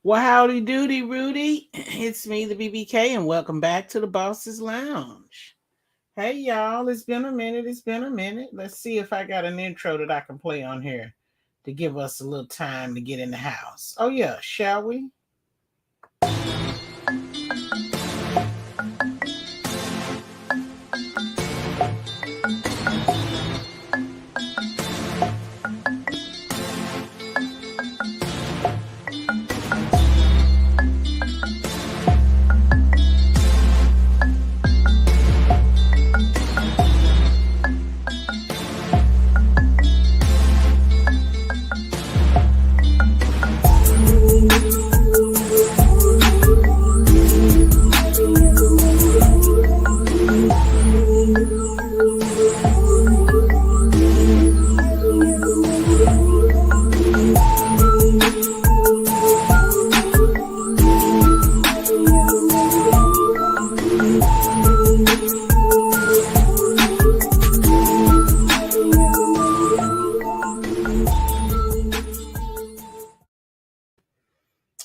Well, howdy doody, Rudy. It's me, the BBK, and welcome back to the Boss's Lounge. Hey, y'all. It's been a minute. It's been a minute. Let's see if I got an intro that I can play on here to give us a little time to get in the house. Oh, yeah. Shall we?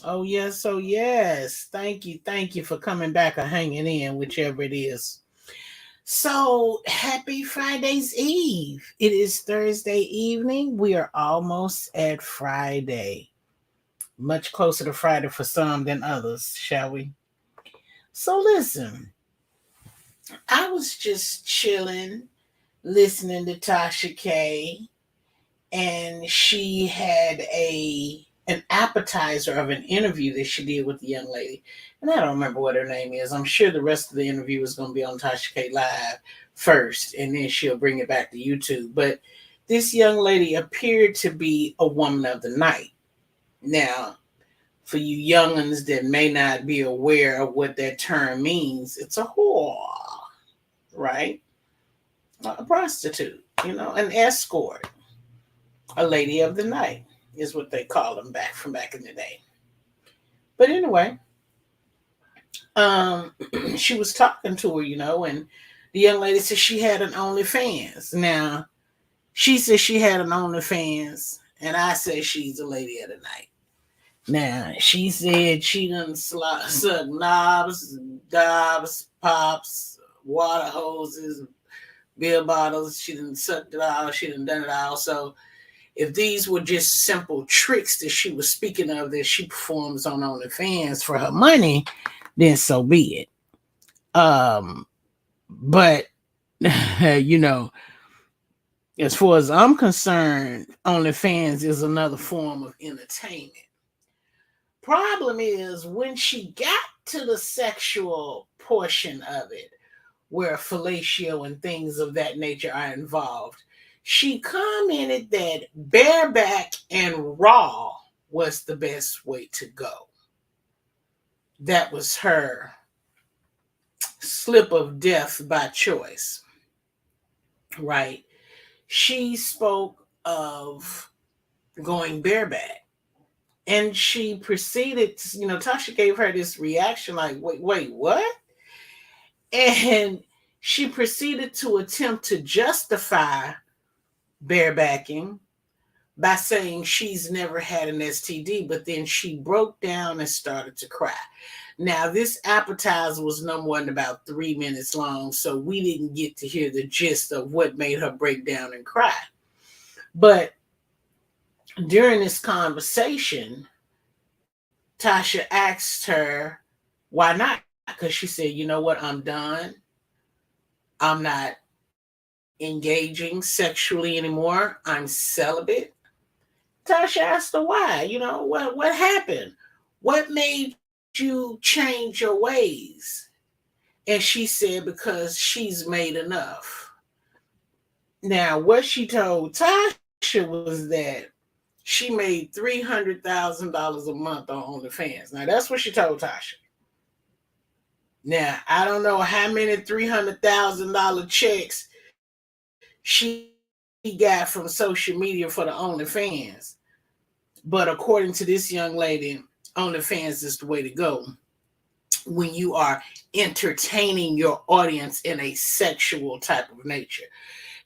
Oh, yes. Oh, yes. Thank you. Thank you for coming back or hanging in, whichever it is. So, happy Friday's Eve. It is Thursday evening. We are almost at Friday. Much closer to Friday for some than others, shall we? So, listen, I was just chilling, listening to Tasha K, and she had an appetizer of an interview that she did with the young lady. And I don't remember what her name is. I'm sure the rest of the interview is going to be on Tasha K Live first, and then she'll bring it back to YouTube. But this young lady appeared to be a woman of the night. Now, for you young'uns that may not be aware of what that term means, it's a whore, right? A prostitute, an escort, a lady of the night is what they call them back in the day. But anyway, um, she was talking to her, and the young lady said she had an OnlyFans. Now, she said she had an OnlyFans, and I said she's a lady of the night. Now, she said she done suck knobs, dobs, pops, water hoses, beer bottles. She done sucked it all. She done it all. So, if these were just simple tricks that she was speaking of that she performs on OnlyFans for her money, then so be it. But you know, as far as I'm concerned, OnlyFans is another form of entertainment. Problem is when she got to the sexual portion of it, where fellatio and things of that nature are involved, she commented that bareback and raw was the best way to go. That was her slip of death by choice, right? She spoke of going bareback. And she proceeded, Tasha gave her this reaction like, wait, what? And she proceeded to attempt to justify barebacking by saying she's never had an STD, but then she broke down and started to cry. Now, this appetizer was no more than about 3 minutes long, so we didn't get to hear the gist of what made her break down and cry. But during this conversation, Tasha asked her, why not? Because she said, you know what, I'm done. I'm not engaging sexually anymore. I'm celibate. Tasha asked her why. What happened? What made you change your ways? And she said, because she's made enough. Now, what she told Tasha was that she made $300,000 a month on OnlyFans. Now, that's what she told Tasha. Now, I don't know how many $300,000 checks she got from social media for the OnlyFans. But according to this young lady, OnlyFans is the way to go when you are entertaining your audience in a sexual type of nature.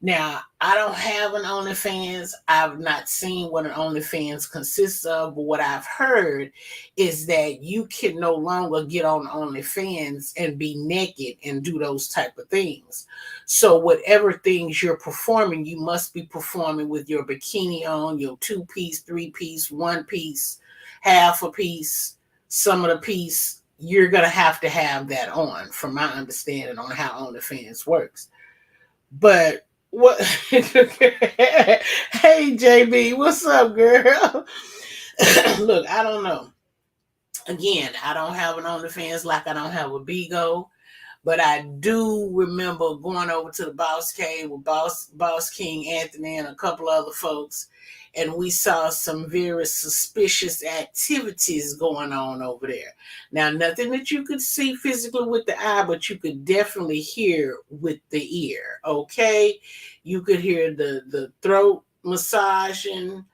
Now, I don't have an OnlyFans. I've not seen what an OnlyFans consists of, but what I've heard is that you can no longer get on OnlyFans and be naked and do those type of things. So whatever things you're performing, you must be performing with your bikini on, your 2-piece, 3-piece, 1-piece, half a piece, some of the piece. You're going to have that on, from my understanding on how OnlyFans works. But what? Hey, JB, what's up, girl? Look, I don't know. Again, I don't have an OnlyFans like I don't have a Bigo, but I do remember going over to the Boss Cave with Boss King Anthony and a couple other folks, and we saw some very suspicious activities going on over there. Now, nothing that you could see physically with the eye, but you could definitely hear with the ear. Okay, you could hear the throat massaging.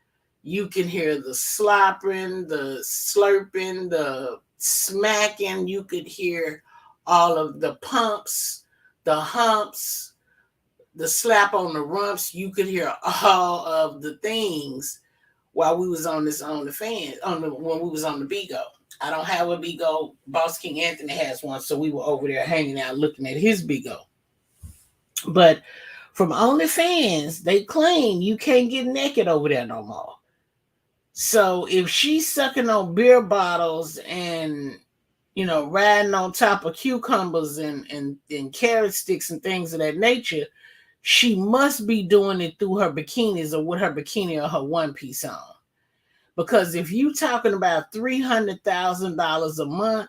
You can hear the slopping, the slurping, the smacking. You could hear all of the pumps, the humps, the slap on the rumps. You could hear all of the things while we was on this OnlyFans, when we was on the Bigo. I don't have a Bigo. Boss King Anthony has one, so we were over there hanging out looking at his Bigo. But from OnlyFans, they claim you can't get naked over there no more. So if she's sucking on beer bottles and riding on top of cucumbers and carrot sticks and things of that nature, she must be doing it through her bikinis or with her bikini or her 1-piece on. Because if you talking about $300,000 a month,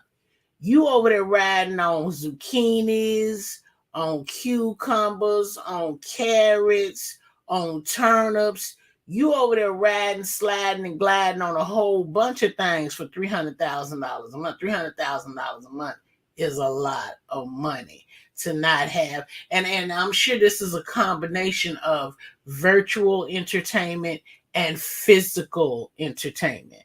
you over there riding on zucchinis, on cucumbers, on carrots, on turnips. You over there riding, sliding, and gliding on a whole bunch of things for $300,000 a month. $300,000 a month is a lot of money to not have. And I'm sure this is a combination of virtual entertainment and physical entertainment.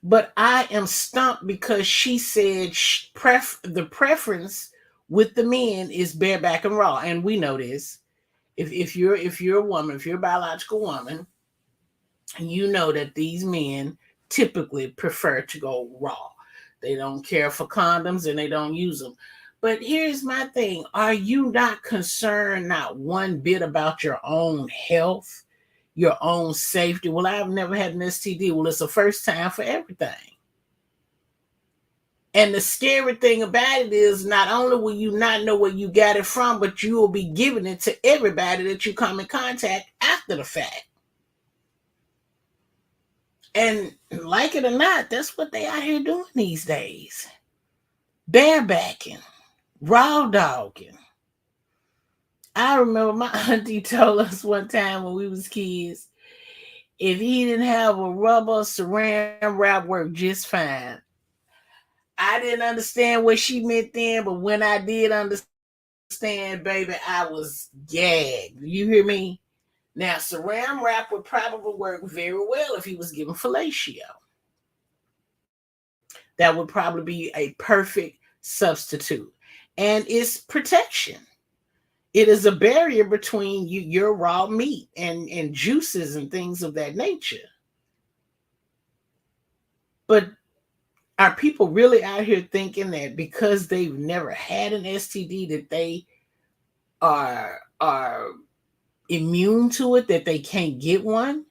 But I am stumped because she said the preference with the men is bareback and raw, and we know this. If you're a woman, if you're a biological woman, you know that these men typically prefer to go raw. They don't care for condoms and they don't use them. But here's my thing: are you not concerned not one bit about your own health, your own safety? Well, I've never had an STD. Well, it's the first time for everything. And the scary thing about it is not only will you not know where you got it from, but you will be giving it to everybody that you come in contact after the fact. And like it or not, that's what they out here doing these days. Barebacking, raw dogging. I remember my auntie told us one time when we was kids, if he didn't have a rubber saran wrap worked just fine. I didn't understand what she meant then, but when I did understand, baby, I was gagged. You hear me? Now, saran wrap would probably work very well if he was given fellatio. That would probably be a perfect substitute. And it's protection. It is a barrier between your raw meat and juices and things of that nature. But are people really out here thinking that because they've never had an STD that they are immune to it, that they can't get one?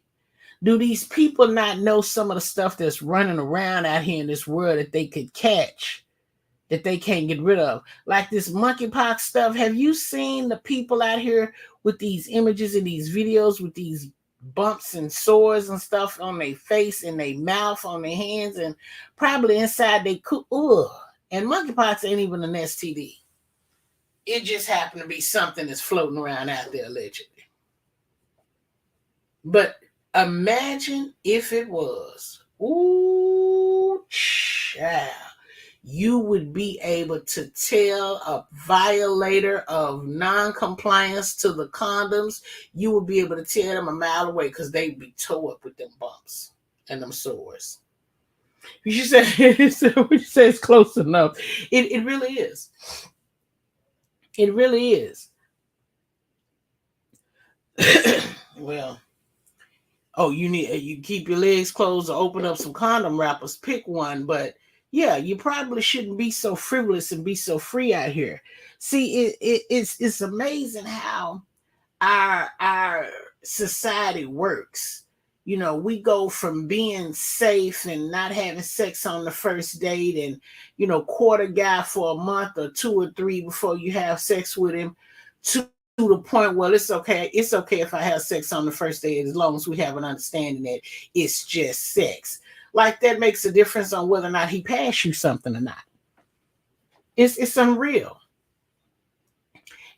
Do these people not know some of the stuff that's running around out here in this world that they could catch, that they can't get rid of? Like this monkeypox stuff. Have you seen the people out here with these images and these videos with these bumps and sores and stuff on their face and their mouth, on their hands, and probably inside they cook? And monkeypox ain't even an STD. It just happened to be something that's floating around out there allegedly. But imagine if it was. Ooh, child. You would be able to tell a violator of non-compliance to the condoms. You would be able to tell them a mile away because they'd be tore up with them bumps and them sores. You said it's close enough. It really is. It really is. Well, oh, you keep your legs closed or open up some condom wrappers, pick one. But yeah, you probably shouldn't be so frivolous and be so free out here. See, it's amazing how our society works. You know, we go from being safe and not having sex on the first date and, court a guy for a month or two or three before you have sex with him, to the point, well, it's okay. It's okay if I have sex on the first date as long as we have an understanding that it's just sex. Like that makes a difference on whether or not he passed you something or not. It's unreal.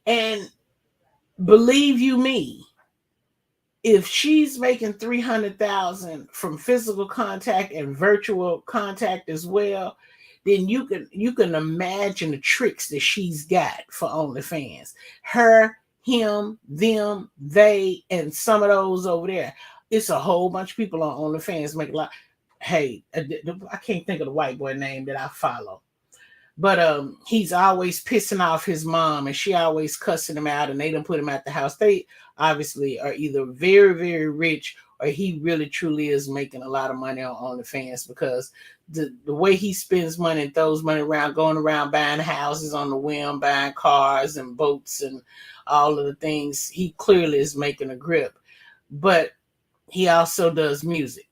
And believe you me, if she's making 300,000 from physical contact and virtual contact as well, then you can imagine the tricks that she's got for OnlyFans. Her, him, them, they, and some of those over there. It's a whole bunch of people on OnlyFans make a lot. Hey, I can't think of the white boy name that I follow. But he's always pissing off his mom, and she always cussing him out, and they don't put him at the house. They obviously are either very, very rich, or he really truly is making a lot of money on OnlyFans, because the way he spends money and throws money around, going around buying houses on the whim, buying cars and boats and all of the things, he clearly is making a grip. But he also does music.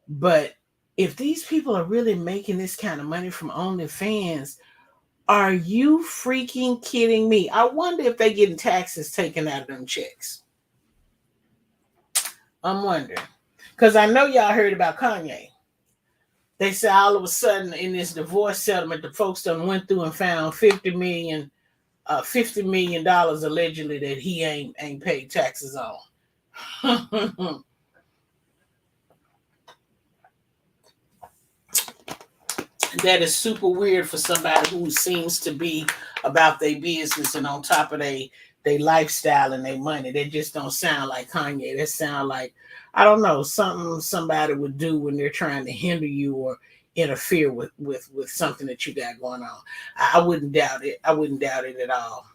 But if these people are really making this kind of money from OnlyFans, are you freaking kidding me? I wonder if they're getting taxes taken out of them checks. I'm wondering. Because I know y'all heard about Kanye. They say all of a sudden in this divorce settlement, the folks done went through and found $50 million allegedly that he ain't paid taxes on. That is super weird for somebody who seems to be about their business and on top of their lifestyle and their money. They just don't sound like Kanye. They sound like, I don't know, something somebody would do when they're trying to hinder you or interfere with something that you got going on. I wouldn't doubt it. I wouldn't doubt it at all.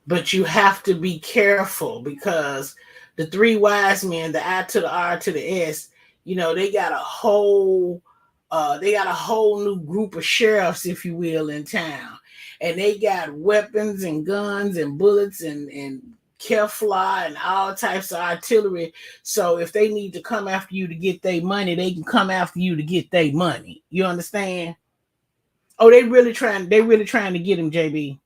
But you have to be careful, because the three wise men, the I to the R to the S, they got a whole new group of sheriffs, if you will, in town. And they got weapons and guns and bullets and Kevlar and all types of artillery. So if they need to come after you to get their money, they can come after you to get their money. You understand? Oh, they really trying to get him, JB.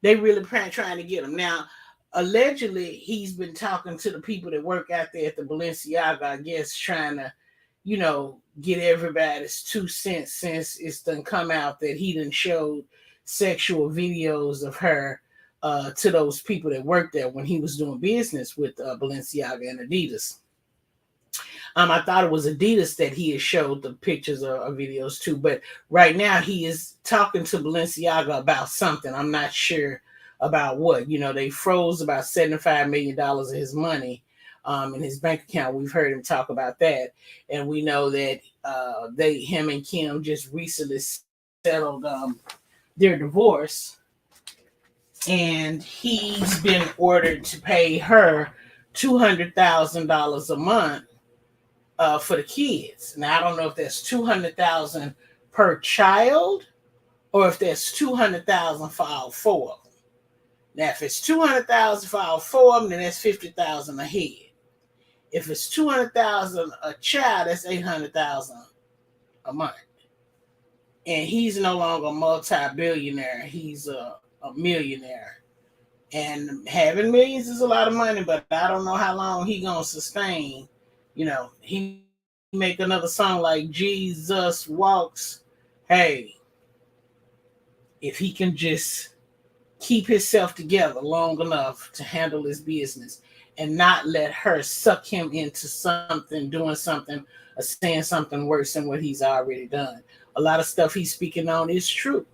They really trying to get him. Now, allegedly, he's been talking to the people that work out there at the Balenciaga, I guess, trying to, get everybody's 2 cents, since it's done come out that he done showed sexual videos of her to those people that worked there when he was doing business with Balenciaga and Adidas. I thought it was Adidas that he had showed the pictures or videos to, but right now he is talking to Balenciaga about something. I'm not sure about what. They froze about $75 million of his money in his bank account. We've heard him talk about that, and we know that him and Kim just recently settled their divorce, and he's been ordered to pay her $200,000 a month for the kids. Now, I don't know if that's $200,000 per child or if that's $200,000 for all four of them. Now, if it's $200,000 for all four of them, then that's $50,000 a head. If it's $200,000 a child, that's $800,000 a month. And he's no longer a multi-billionaire; he's a millionaire. And having millions is a lot of money, but I don't know how long he gonna sustain. He make another song like Jesus Walks. Hey, if he can just keep himself together long enough to handle his business and not let her suck him into something, doing something, or saying something worse than what he's already done. A lot of stuff he's speaking on is true.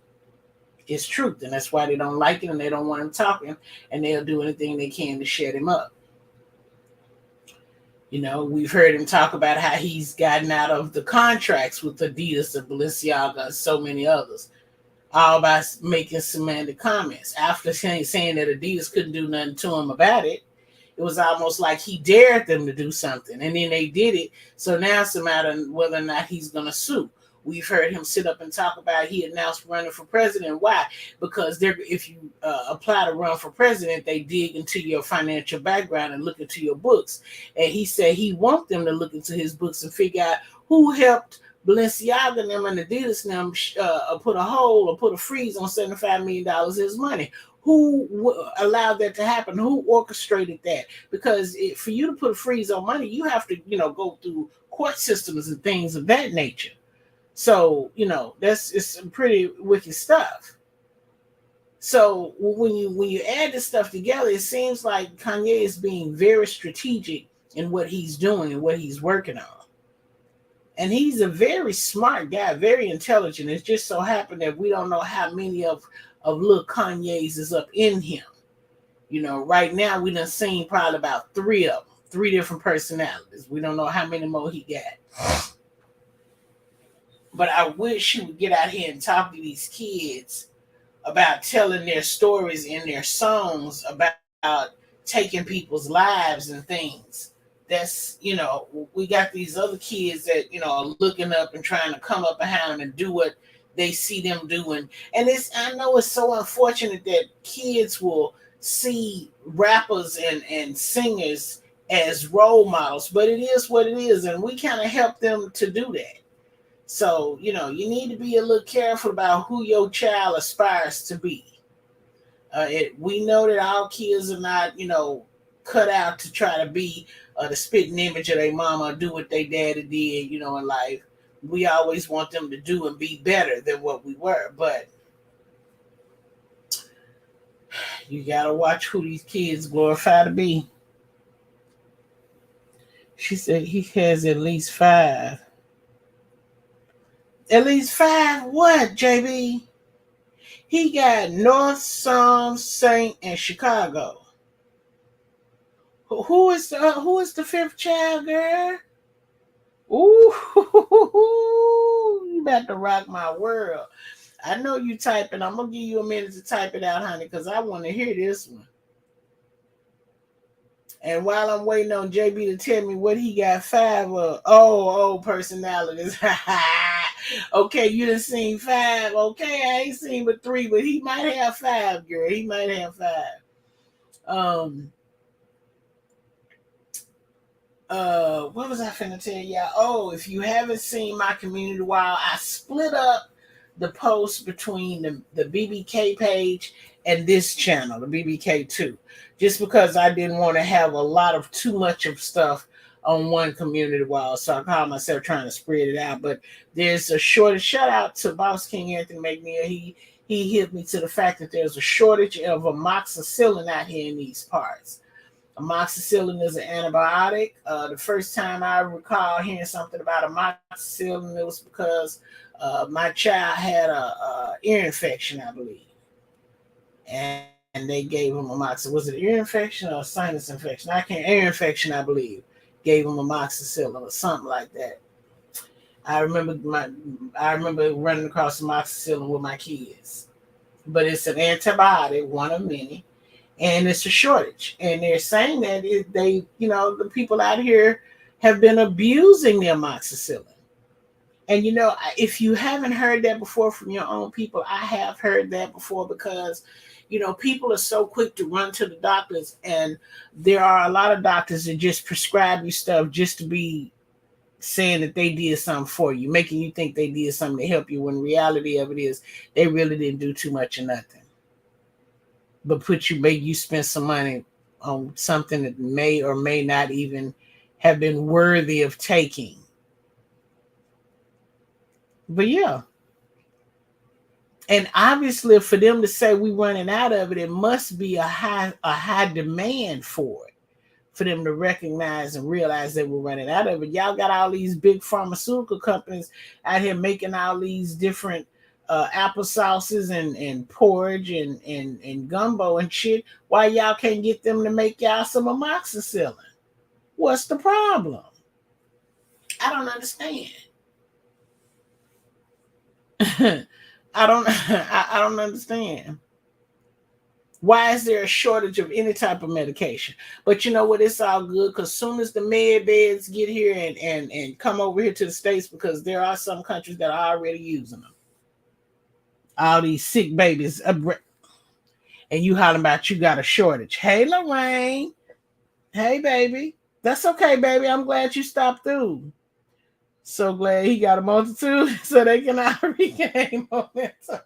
It's truth, and that's why they don't like it and they don't want him talking, and they'll do anything they can to shut him up. We've heard him talk about how he's gotten out of the contracts with Adidas and Balenciaga and so many others. all by making semantic comments. After saying that Adidas couldn't do nothing to him about it, it was almost like he dared them to do something, and then they did it. So now it's a matter of whether or not he's going to sue. We've heard him sit up and talk about he announced running for president. Why? Because if you apply to run for president, they dig into your financial background and look into your books. And he said he wants them to look into his books and figure out who helped Balenciaga and them and Adidas and them put a hole or put a freeze on $75 million of his money. Who allowed that to happen? Who orchestrated that? Because for you to put a freeze on money, you have to, go through court systems and things of that nature. So, it's some pretty wicked stuff. So when you add this stuff together, it seems like Kanye is being very strategic in what he's doing and what he's working on. And he's a very smart guy, very intelligent. It just so happened that we don't know how many of little Kanye's is up in him. Right now we done seen probably about 3 of them, 3 different personalities. We don't know how many more he got. But I wish he would get out here and talk to these kids about telling their stories in their songs about taking people's lives and things. That's, we got these other kids that, are looking up and trying to come up behind them and do what they see them doing. And I know it's so unfortunate that kids will see rappers and singers as role models, but it is what it is. And we kind of help them to do that. So, you need to be a little careful about who your child aspires to be. We know that all kids are not, cut out to try to be the spitting image of their mama, do what they daddy did, in life. We always want them to do and be better than what we were. But you got to watch who these kids glorify to be. She said he has at least 5. At least 5 what, JB? He got North, Psalm, Saint, and Chicago. Who is the 5th child, girl? Ooh, you about to rock my world. I know you typing. I'm gonna give you a minute to type it out, honey, because I want to hear this one. And while I'm waiting on JB to tell me what he got 5 of, personalities. Okay, you done seen 5. Okay, I ain't seen but 3, but he might have 5, girl. He might have 5. What was I finna tell y'all? Oh, if you haven't seen my community while, I split up the post between the BBK page and this channel, the BBK2, just because I didn't want to have a lot of too much of stuff on one community wall. So I called myself trying to spread it out. But there's a shortage. Shout out to Boss King Anthony McNeil. He hit me to the fact that there's a shortage of amoxicillin out here in these parts. Amoxicillin is an antibiotic. The first time I recall hearing something about amoxicillin, it was because my child had a ear infection, I believe. And they gave him amoxicillin. Was it an ear infection or a sinus infection? Ear infection, I believe. Gave him amoxicillin or something like that. I remember running across amoxicillin with my kids. But it's an antibiotic, one of many, and it's a shortage. And they're saying that the people out here have been abusing the amoxicillin. And if you haven't heard that before from your own people, I have heard that before, because people are so quick to run to the doctors, and there are a lot of doctors that just prescribe you stuff just to be saying that they did something for you, making you think they did something to help you, when reality of it is they really didn't do too much of nothing, but made you spend some money on something that may or may not even have been worthy of taking. But yeah. And obviously, for them to say we running out of it, it must be a high demand for it, for them to recognize and realize that we're running out of it. Y'all got all these big pharmaceutical companies out here making all these different applesauces and porridge and gumbo and shit. Why y'all can't get them to make y'all some amoxicillin? What's the problem? I don't understand. I don't I don't understand. Why is there a shortage of any type of medication? But you know what? It's all good because soon as the med beds get here and come over here to the States, because there are some countries that are already using them. All these sick babies, and you hollering about you got a shortage. Hey, Lorraine. Hey, baby. That's okay, baby. I'm glad you stopped through. So glad he got a multitude so they can all regain momentum.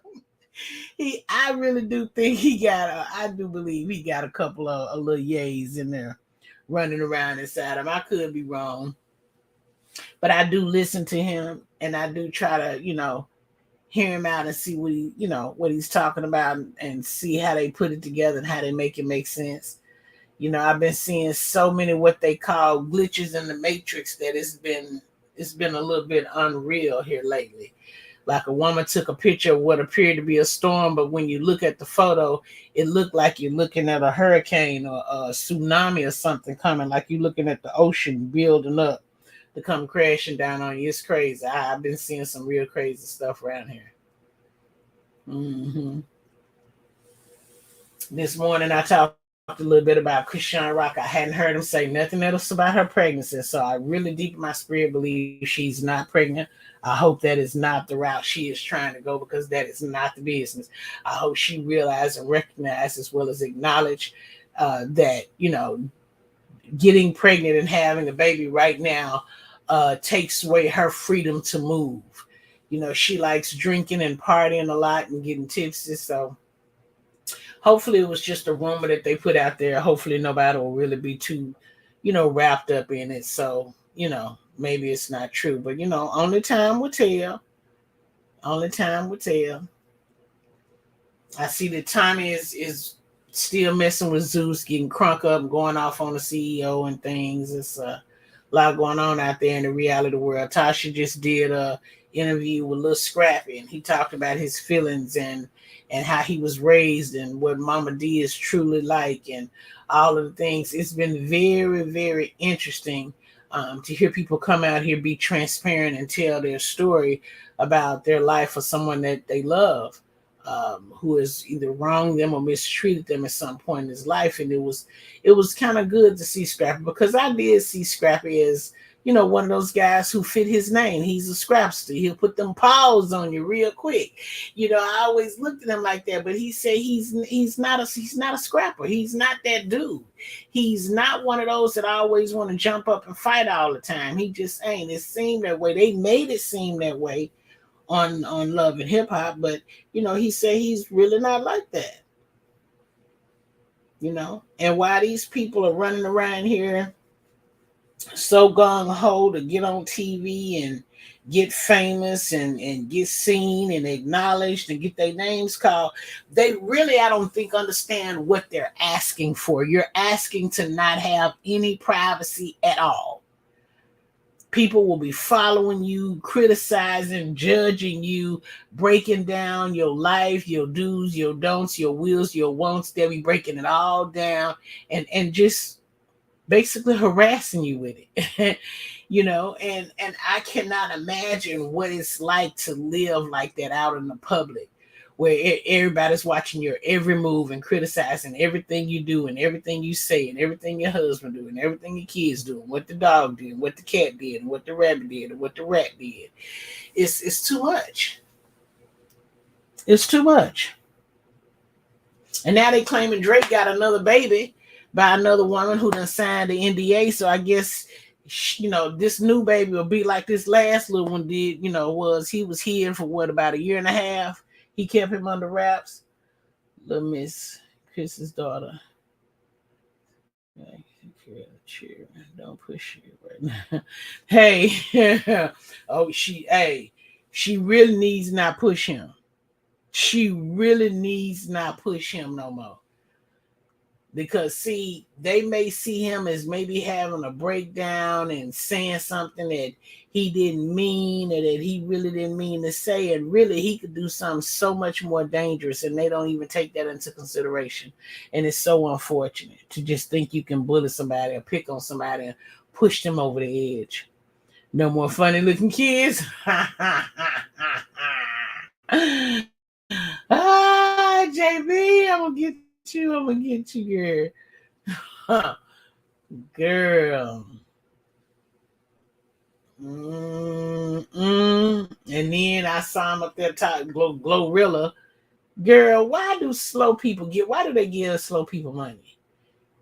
I really do think I do believe he got a couple of a little yays in there running around inside him. I could be wrong, but I do listen to him and I do try to, hear him out and see what what he's talking about and see how they put it together and how they make it make sense. I've been seeing so many what they call glitches in the matrix that it's been a little bit unreal here lately. Like a woman took a picture of what appeared to be a storm, but when you look at the photo, it looked like you're looking at a hurricane or a tsunami or something coming, like you're looking at the ocean building up to come crashing down on you. It's crazy. I've been seeing some real crazy stuff around here. hmm This morning I talked a little bit about Christian Rock. I hadn't heard him say nothing else about her pregnancy, so I really deep in my spirit believe she's not pregnant. I hope that is not the route she is trying to go, because that is not the business. I hope she realizes and recognizes as well as acknowledge that getting pregnant and having a baby right now takes away her freedom to move. She likes drinking and partying a lot and getting tipsy, so hopefully it was just a rumor that they put out there. Hopefully nobody will really be too, wrapped up in it. So, maybe it's not true. But only time will tell. Only time will tell. I see that Tommy is still messing with Zeus, getting crunk up and going off on the CEO and things. It's a lot going on out there in the reality world. Tasha just did a interview with Lil Scrappy, and he talked about his feelings and how he was raised and what Mama D is truly like and all of the things. It's been very, very interesting to hear people come out here, be transparent, and tell their story about their life or someone that they love, who has either wronged them or mistreated them at some point in his life. And it was kind of good to see Scrappy, because I did see Scrappy as one of those guys who fit his name. He's a scrapster. He'll put them paws on you real quick. I always looked at him like that, but he said he's not a scrapper. He's not that dude. He's not one of those that always want to jump up and fight all the time. He just ain't. It seemed that way. They made it seem that way on Love and Hip Hop, but he said he's really not like that. And why these people are running around here so gung ho to get on TV and get famous and get seen and acknowledged and get their names called, they really, I don't think, understand what they're asking for. You're asking to not have any privacy at all. People will be following you, criticizing, judging you, breaking down your life, your do's, your don'ts, your wills, your wants. They'll be breaking it all down and just basically harassing you with it. And I cannot imagine what it's like to live like that out in the public, where everybody's watching your every move and criticizing everything you do and everything you say and everything your husband do and everything your kids do and what the dog did and what the cat did and what the rabbit did and what the rat did. It's too much. It's too much. And now they claiming Drake got another baby by another woman who done signed the NDA. So I guess this new baby will be like this last little one did. He was here for what, about a year and a half. He kept him under wraps. Little Miss Chris's daughter. Chair. Don't push it right now. Hey, she really needs not push him. She really needs not push him no more. Because see, they may see him as maybe having a breakdown and saying something that he didn't mean or that he really didn't mean to say, and really he could do something so much more dangerous, and they don't even take that into consideration. And it's so unfortunate to just think you can bully somebody or pick on somebody and push them over the edge. No more funny looking kids. Ah, JB, I'm gonna get you. I'm gonna get you, girl. Girl. And then I saw him up there talking Glorilla. Girl, why do slow people get? Why do they give slow people money?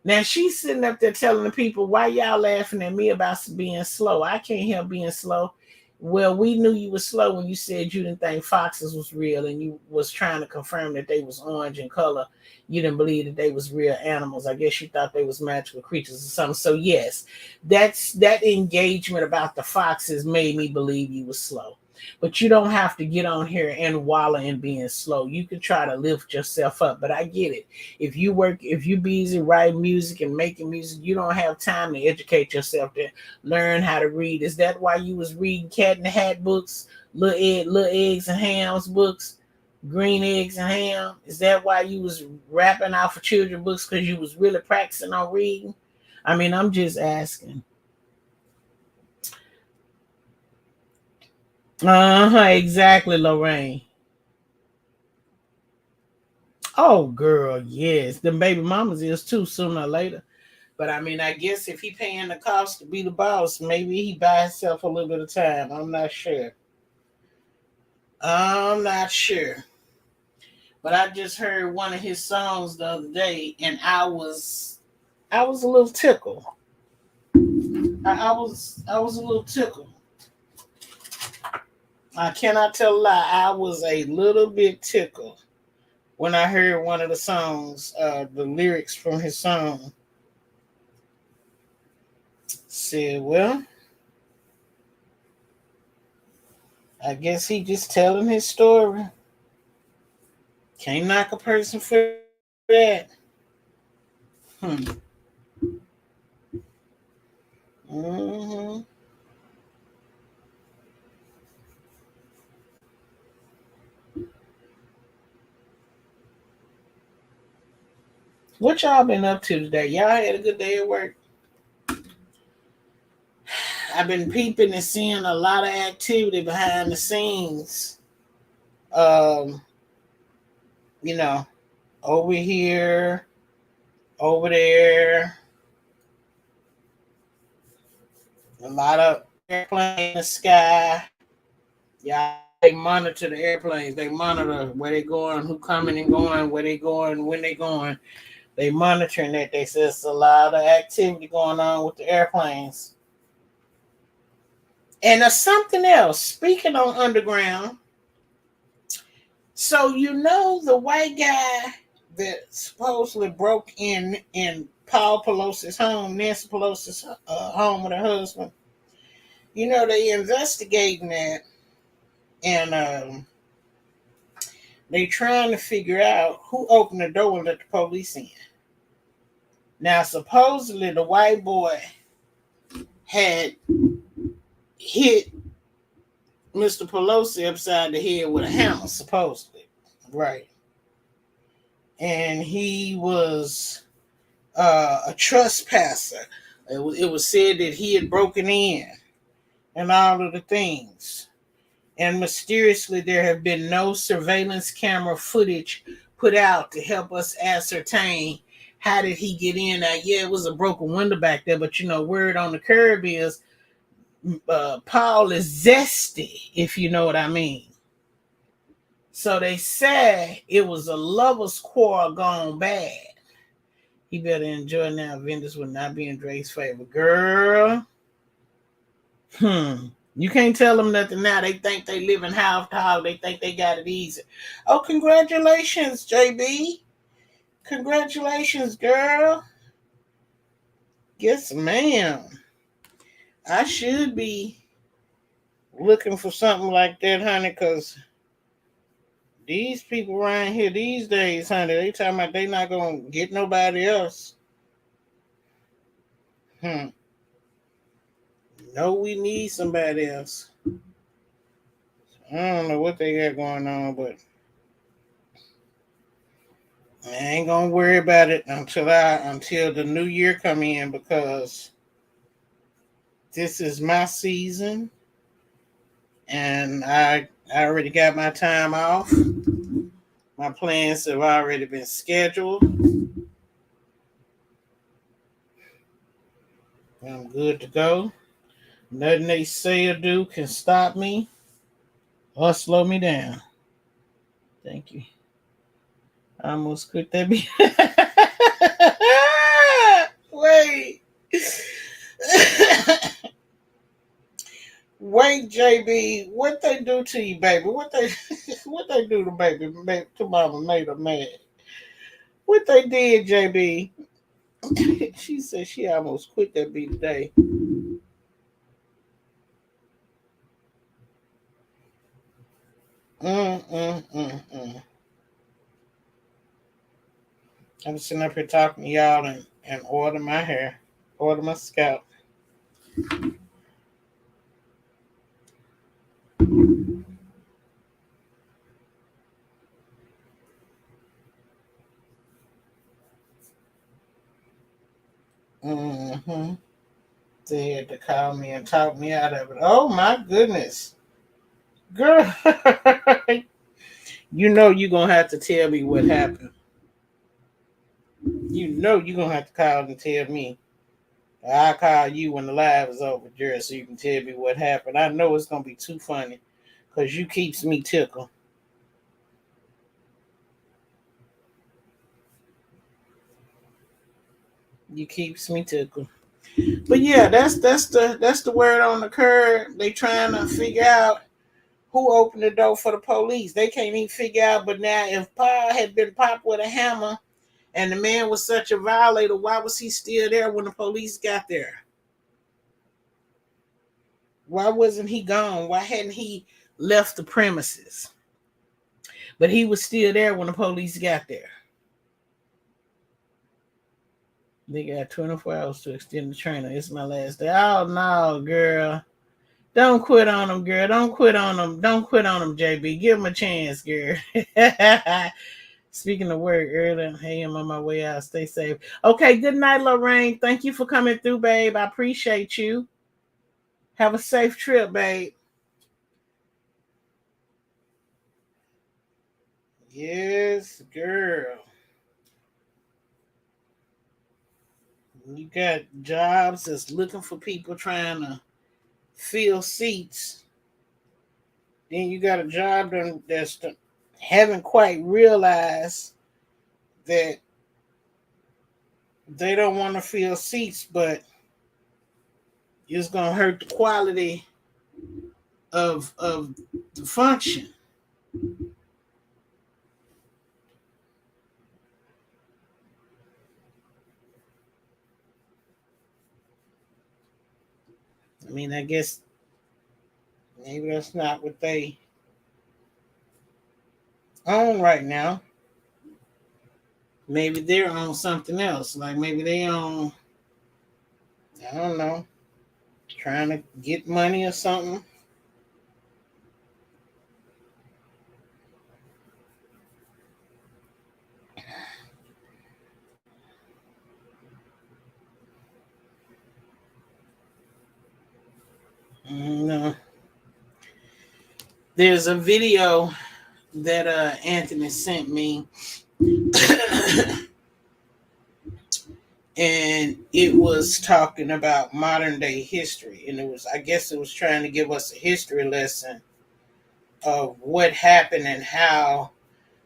Now she's sitting up there telling the people, why y'all laughing at me about being slow? I can't help being slow. Well, we knew you were slow when you said you didn't think foxes was real and you was trying to confirm that they was orange in color. You didn't believe that they was real animals. I guess you thought they was magical creatures or something. So yes, that engagement about the foxes made me believe you was slow. But you don't have to get on here and wallow in being slow. You can try to lift yourself up. But I get it. If you busy writing music and making music, you don't have time to educate yourself to learn how to read. Is that why you was reading Cat in the Hat books, little eggs and hams books, green eggs and ham? Is that why you was rapping out for children books, because you was really practicing on reading? I mean, I'm just asking. Exactly, Lorraine. Oh, girl, yes. The baby mamas is too, sooner or later. But I mean, I guess if he paying the cost to be the boss, maybe he buy himself a little bit of time. I'm not sure. I'm not sure. But I just heard one of his songs the other day, and I was a little tickled. I was a little tickled. I cannot tell a lie. I was a little bit tickled when I heard one of the songs, the lyrics from his song. Said, well, I guess he just telling his story. Can't knock a person for that. Hmm. hmm What y'all been up to today? Y'all had a good day at work? I've been peeping and seeing a lot of activity behind the scenes. Um, you know, over here, over there, a lot of airplanes in the sky. Yeah, they monitor the airplanes. They monitor where they going, who coming and going, where they going, when they going. They monitoring that. They says it's a lot of activity going on with the airplanes. And there's something else. Speaking on underground, so you know the white guy that supposedly broke in Paul Pelosi's home, Nancy Pelosi's home with her husband. You know they investigating that, and they trying to figure out who opened the door and let the police in. Now supposedly the white boy had hit Mr. Pelosi upside the head with a hammer, supposedly, right? And he was a trespasser. It was said that he had broken in and all of the things. And mysteriously, there have been no surveillance camera footage put out to help us ascertain how did he get in. Now, yeah, it was a broken window back there, but word on the curb is Paul is zesty, if you know what I mean. So they say it was a lover's quarrel gone bad. He better enjoy now. Vendors will not be in Drake's favor. Girl. You can't tell them nothing now. They think they live in house to house. They think they got it easy. Oh, congratulations, JB. Congratulations, girl. Yes, ma'am. I should be looking for something like that, honey, because these people around here these days, honey, they talking about they not going to get nobody else. Hmm. No, we need somebody else. I don't know what they got going on, but I ain't gonna worry about it until the new year come in, because this is my season and I already got my time off. My plans have already been scheduled. I'm good to go. Nothing they say or do can stop me or slow me down. Thank you. I almost quit that. Wait. Wait, JB, what they do to you, baby? What they do to baby to mama made her mad? What they did, JB? She said she almost quit that beat today. Mm, mm, mm, mm. I'm sitting up here talking to y'all and order my hair, order my scalp. Mm-hmm. They had to call me and talk me out of it. Oh my goodness. Girl, you know you're going to have to tell me what happened. You know you're going to have to call and tell me. I'll call you when the live is over, Jerry, so you can tell me what happened. I know it's going to be too funny because you keeps me tickled. You keeps me tickled. But yeah, that's the word on the curb. They trying to figure out who opened the door for the police. They can't even figure out. But now, if Paul had been popped with a hammer and the man was such a violator, why was he still there when the police got there? Why wasn't he gone? Why hadn't he left the premises? But he was still there when the police got there. They got 24 hours to extend the training. It's my last day. Oh no, girl. Don't quit on them, girl. Don't quit on them. Don't quit on them, JB. Give them a chance, girl. Speaking of work earlier, hey, I'm on my way out. Stay safe. Okay, good night, Lorraine. Thank you for coming through, babe. I appreciate you. Have a safe trip, babe. Yes, girl. You got jobs that's looking for people trying to fill seats. Then you got a job that's haven't quite realized that they don't want to fill seats, but it's gonna hurt the quality of the function. I mean, I guess maybe that's not what they own right now. Maybe they're on something else. Like maybe they own, I don't know, trying to get money or something. No. There's a video that Anthony sent me, and it was talking about modern day history, and I guess it was trying to give us a history lesson of what happened and how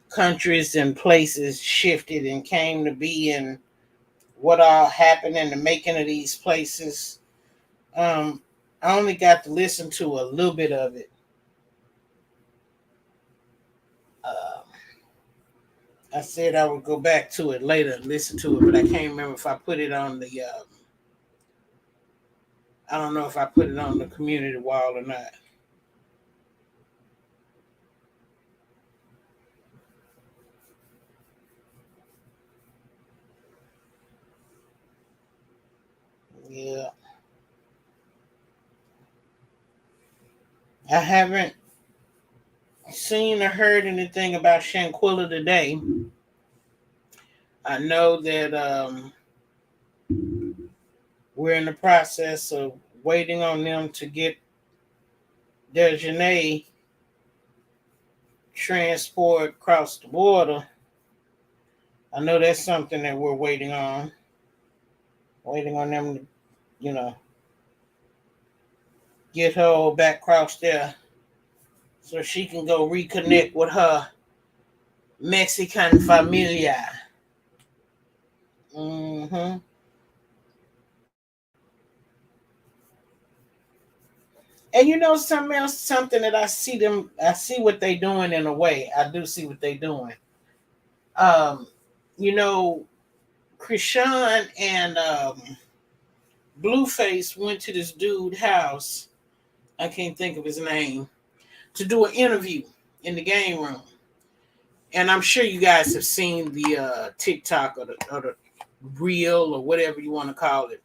countries and places shifted and came to be, and what all happened in the making of these places. I only got to listen to a little bit of it. Um, I said I would go back to it later and listen to it, but I can't remember if I put it on the. I don't know if I put it on the community wall or not. Yeah, I haven't seen or heard anything about Shanquilla today. I know that we're in the process of waiting on them to get their Janae transport across the border. I know that's something that we're waiting on. Waiting on them to, you know, get her back across there so she can go reconnect with her Mexican familia. Mm-hmm. And you know something else, something that I see what they doing in a way. I do see what they doing. Um, you know, Krishan and Blueface went to this dude's house. I can't think of his name to do an interview in the game room. And I'm sure you guys have seen the TikTok or the reel or whatever you want to call it.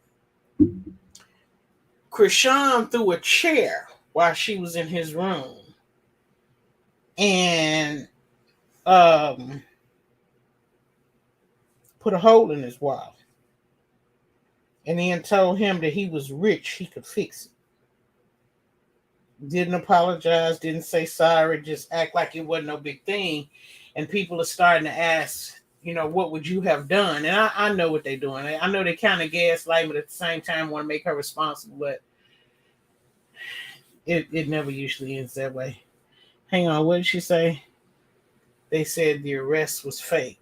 Krishan threw a chair while she was in his room and um, put a hole in his wall. And then told him that he was rich, he could fix it. Didn't apologize, didn't say sorry, just act like it wasn't no big thing. And people are starting to ask, you know, what would you have done? And I know what they're doing. I know they kind of gaslight, but at the same time want to make her responsible. But it never usually ends that way. Hang on, what did she say? They said the arrest was fake.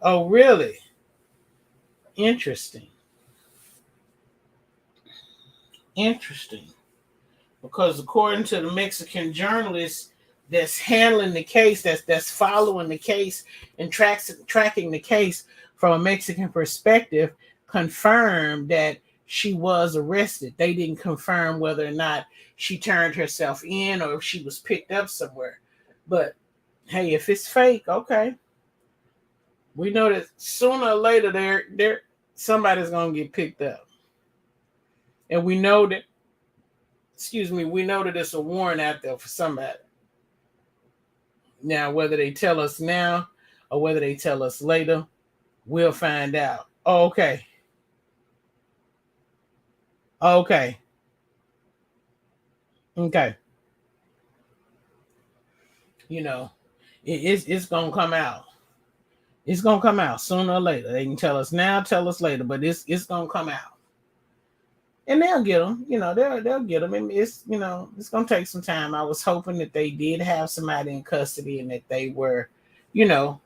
Oh, really? Interesting. Interesting. Because according to the Mexican journalist that's handling the case, that's following the case and tracking the case from a Mexican perspective, confirmed that she was arrested. They didn't confirm whether or not she turned herself in or if she was picked up somewhere. But hey, if it's fake, okay. We know that sooner or later there somebody's gonna get picked up. And we know that we know that there's a warrant out there for somebody. Now, whether they tell us now or whether they tell us later, we'll find out. Oh, okay. Okay. Okay. You know, it's gonna come out. It's gonna come out sooner or later. They can tell us now, tell us later, but it's gonna come out. And they'll get them, you know, they'll get them. And it's, you know, it's gonna take some time. I was hoping that they did have somebody in custody and that they were, you know,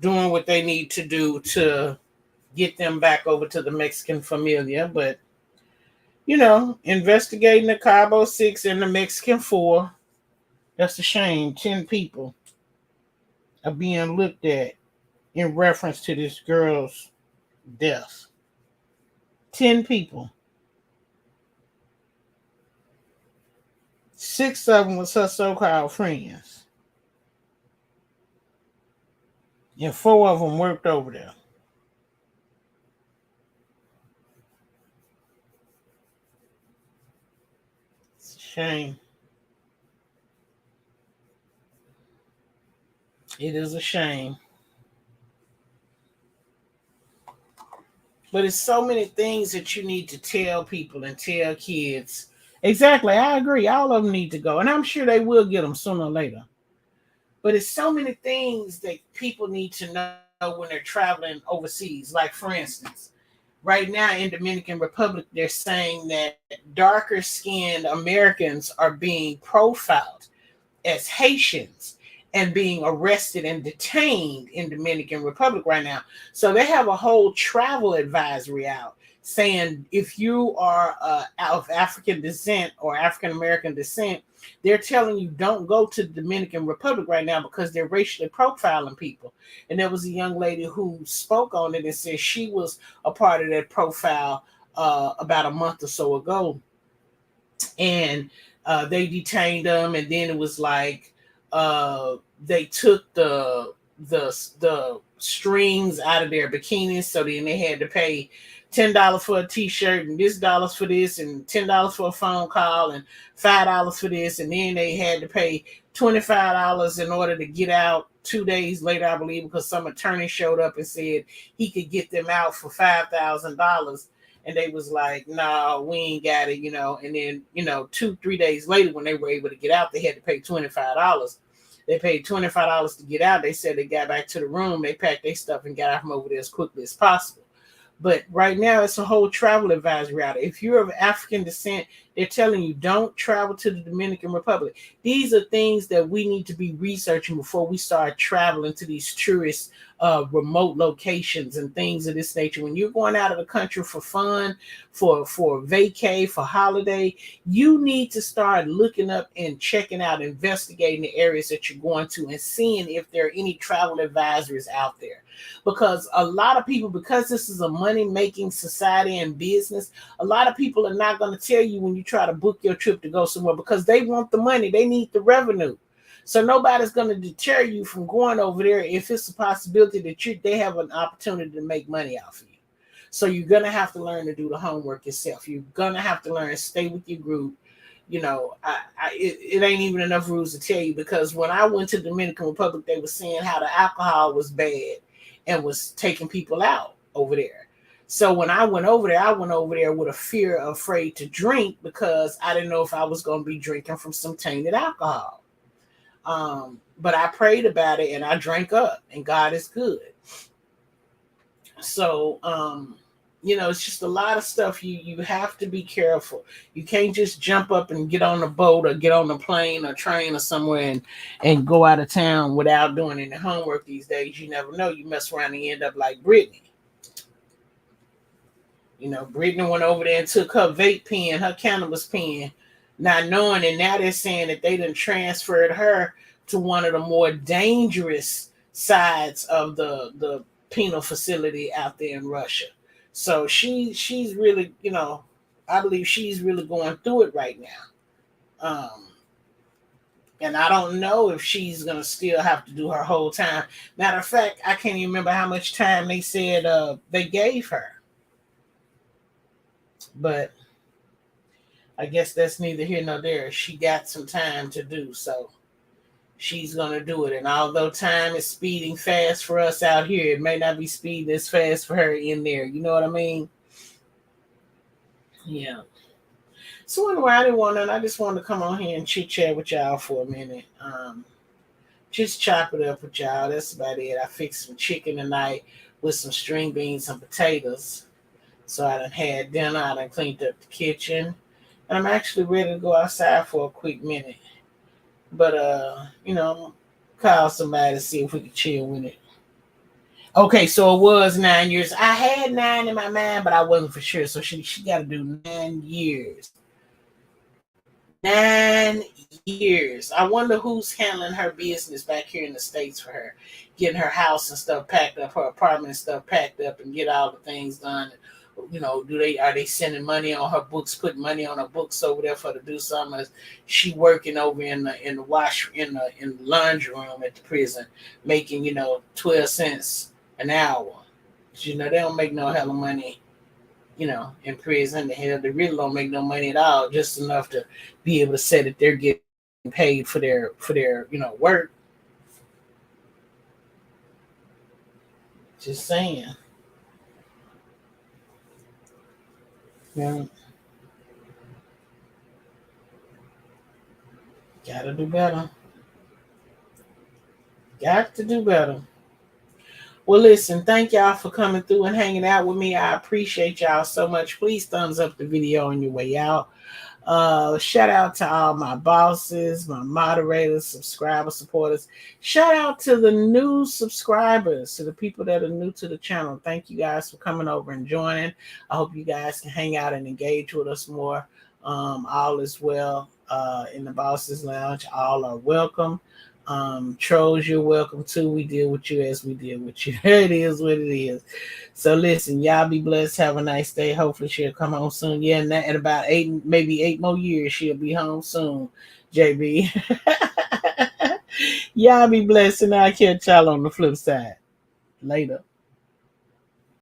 doing what they need to do to get them back over to the Mexican familia. But, you know, investigating the Cabo 6 and the Mexican 4, that's a shame. 10 people are being looked at in reference to this girl's death. 10 people. 6 of them was her so-called friends. And 4 of them worked over there. It's a shame. It is a shame. But it's so many things that you need to tell people and tell kids. Exactly, I agree. All of them need to go. And I'm sure they will get them sooner or later. But it's so many things that people need to know when they're traveling overseas. Like, for instance, right now in Dominican Republic, they're saying that darker skinned Americans are being profiled as Haitians and being arrested and detained in Dominican Republic right now. So they have a whole travel advisory out saying if you are of African descent or African American descent, they're telling you don't go to the Dominican Republic right now because they're racially profiling people. And there was a young lady who spoke on it and said she was a part of that profile about a month or so ago. And they detained them, and then it was like they took the strings out of their bikinis, so then they had to pay $10 for a t-shirt and this dollars for this and $10 for a phone call and $5 for this, and then they had to pay $25 in order to get out 2 days later, I believe, because some attorney showed up and said he could get them out for $5,000. And they was like, no, we ain't got it, And then, 2-3 days later, when they were able to get out, they had to pay $25. They paid $25 to get out. They said they got back to the room. They packed their stuff and got out from over there as quickly as possible. But right now, it's a whole travel advisory out. If you're of African descent, they're telling you don't travel to the Dominican Republic. These are things that we need to be researching before we start traveling to these tourist remote locations and things of this nature. When you're going out of the country for fun, for vacay, for holiday, you need to start looking up and checking out, investigating the areas that you're going to and seeing if there are any travel advisories out there. Because a lot of people, because this is a money-making society and business, a lot of people are not going to tell you when you try to book your trip to go somewhere because they want the money. They need the revenue. So nobody's going to deter you from going over there if it's a possibility that they have an opportunity to make money off of you. So you're going to have to learn to do the homework yourself. You're going to have to learn to stay with your group. You know, it ain't even enough rules to tell you, because when I went to the Dominican Republic, they were saying how the alcohol was bad and was taking people out over there. So when I went over there with a fear, afraid to drink, because I didn't know if I was going to be drinking from some tainted alcohol. But I prayed about it and I drank up, and God is good. So, you know, it's just a lot of stuff. You have to be careful. You can't just jump up and get on a boat or get on a plane or train or somewhere and go out of town without doing any homework these days. You never know. You mess around and end up like Brittany. You know, Brittany went over there and took her vape pen, her cannabis pen, not knowing, and now they're saying that they done transferred her to one of the more dangerous sides of the penal facility out there in Russia. So she's really, you know, I believe she's really going through it right now. And I don't know if she's gonna still have to do her whole time. Matter of fact, I can't even remember how much time they said they gave her. But I guess that's neither here nor there. She got some time to do, so she's going to do it. And although time is speeding fast for us out here, it may not be speeding as fast for her in there. You know what I mean? Yeah. So anyway, I just wanted to come on here and chit-chat with y'all for a minute. Just chop it up with y'all. That's about it. I fixed some chicken tonight with some string beans and potatoes. So I done had dinner. I done cleaned up the kitchen. And I'm actually ready to go outside for a quick minute. But, you know, call somebody to see if we can chill with it. Okay, so it was 9 years. I had 9 in my mind, but I wasn't for sure. So she got to do 9 years. 9 years. I wonder who's handling her business back here in the States for her. Getting her house and stuff packed up, her apartment and stuff packed up, and get all the things done. You know, are they sending money on her books, putting money on her books over there for her to do something? Is she working over in the laundry room at the prison, making 12 cents an hour? You know, they don't make no hell of money, in prison. They really don't make no money at all, just enough to be able to say that they're getting paid for their work. Just saying. Yeah. Gotta do better. Got to do better. Well, listen, thank y'all for coming through and hanging out with me. I appreciate y'all so much. Please thumbs up the video on your way out. Shout out to all my bosses, my moderators, subscribers, supporters. Shout out to the new subscribers, to the people that are new to the channel. Thank you guys for coming over and joining. I hope you guys can hang out and engage with us more. All is well in the Bosses Lounge. All are welcome. Trolls, you're welcome too. We deal with you as we deal with you. It is what it is. So listen, y'all be blessed. Have a nice day. Hopefully she'll come home soon. Yeah, in about 8 more years, she'll be home soon. JB. Y'all be blessed, and I'll catch y'all on the flip side. Later.